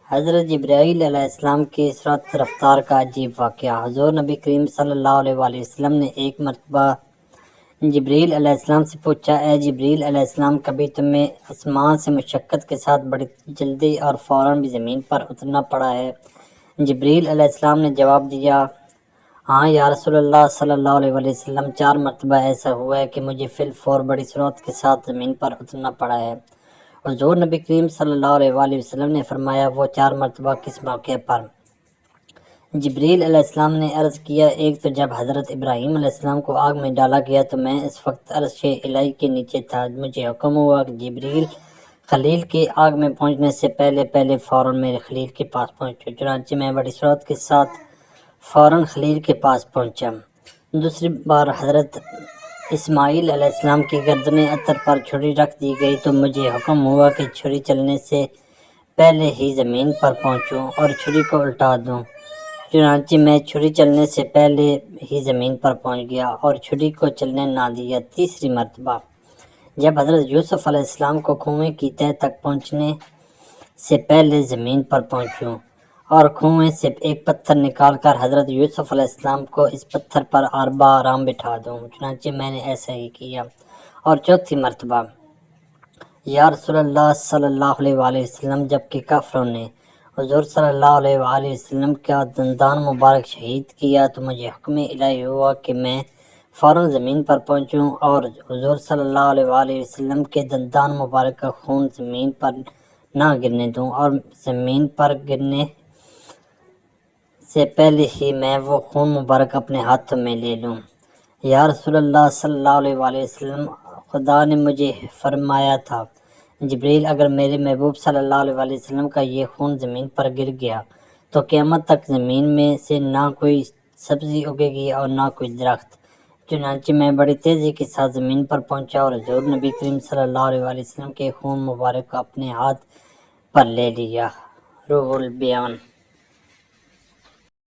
حضرت جبرائیل علیہ السلام کی سرعت رفتار کا عجیب واقعہ۔ حضور نبی کریم صلی اللہ علیہ وآلہ وسلم نے ایک مرتبہ جبرائیل علیہ السلام سے پوچھا، اے جبرائیل علیہ السلام، کبھی تمہیں آسمان سے مشقت کے ساتھ بڑی جلدی اور فوراً بھی زمین پر اترنا پڑا ہے؟ جبرائیل علیہ السلام نے جواب دیا، ہاں یا رسول اللہ صلی اللہ علیہ وآلہ وسلم، 4 مرتبہ ایسا ہوا ہے کہ مجھے فی الفور بڑی سرعت کے ساتھ زمین پر اترنا پڑا ہے۔ حضور نبی کریم صلی اللہ علیہ وآلہ وسلم نے فرمایا، وہ 4 مرتبہ کس موقع پر؟ جبرائیل علیہ السلام نے عرض کیا، ایک تو جب حضرت ابراہیم علیہ السلام کو آگ میں ڈالا گیا تو میں اس وقت عرش الہی کے نیچے تھا، مجھے حکم ہوا کہ جبرائیل خلیل کے آگ میں پہنچنے سے پہلے فوراً میرے خلیل کے پاس پہنچو، چنانچہ میں بڑی سرعت کے ساتھ فوراً خلیل کے پاس پہنچا۔ دوسری بار حضرت اسماعیل علیہ السلام کی گردن اطہر پر چھری رکھ دی گئی تو مجھے حکم ہوا کہ چھری چلنے سے پہلے ہی زمین پر پہنچوں اور چھری کو الٹا دوں، چنانچہ میں چھری چلنے سے پہلے ہی زمین پر پہنچ گیا اور چھری کو چلنے نہ دیا۔ تیسری مرتبہ جب حضرت یوسف علیہ السلام کو کنویں کی تہہ تک پہنچنے سے پہلے زمین پر پہنچوں اور کنویں سے ایک پتھر نکال کر حضرت یوسف علیہ السلام کو اس پتھر پر آرام بٹھا دوں، چنانچہ میں نے ایسا ہی کیا۔ اور چوتھی مرتبہ، یا رسول اللہ صلی اللہ علیہ وآلہ وسلم، جبکہ کافروں نے حضور صلی اللہ علیہ وآلہ وسلم کا دندان مبارک شہید کیا تو مجھے حکم الہی ہوا کہ میں فوراً زمین پر پہنچوں اور حضور صلی اللہ علیہ وآلہ وسلم کے دندان مبارک کا خون زمین پر نہ گرنے دوں اور زمین پر گرنے سے پہلے ہی میں وہ خون مبارک اپنے ہاتھوں میں لے لوں۔ یا رسول اللہ صلی اللہ علیہ وآلہ وسلم، خدا نے مجھے فرمایا تھا، جبرائیل، اگر میرے محبوب صلی اللہ علیہ وآلہ وسلم کا یہ خون زمین پر گر گیا تو قیامت تک زمین میں سے نہ کوئی سبزی اگے گی اور نہ کوئی درخت۔ چنانچہ میں بڑی تیزی کے ساتھ زمین پر پہنچا اور حضور نبی کریم صلی اللہ علیہ وآلہ وسلم کے خون مبارک کو اپنے ہاتھ پر لے لیا۔ روح البیان۔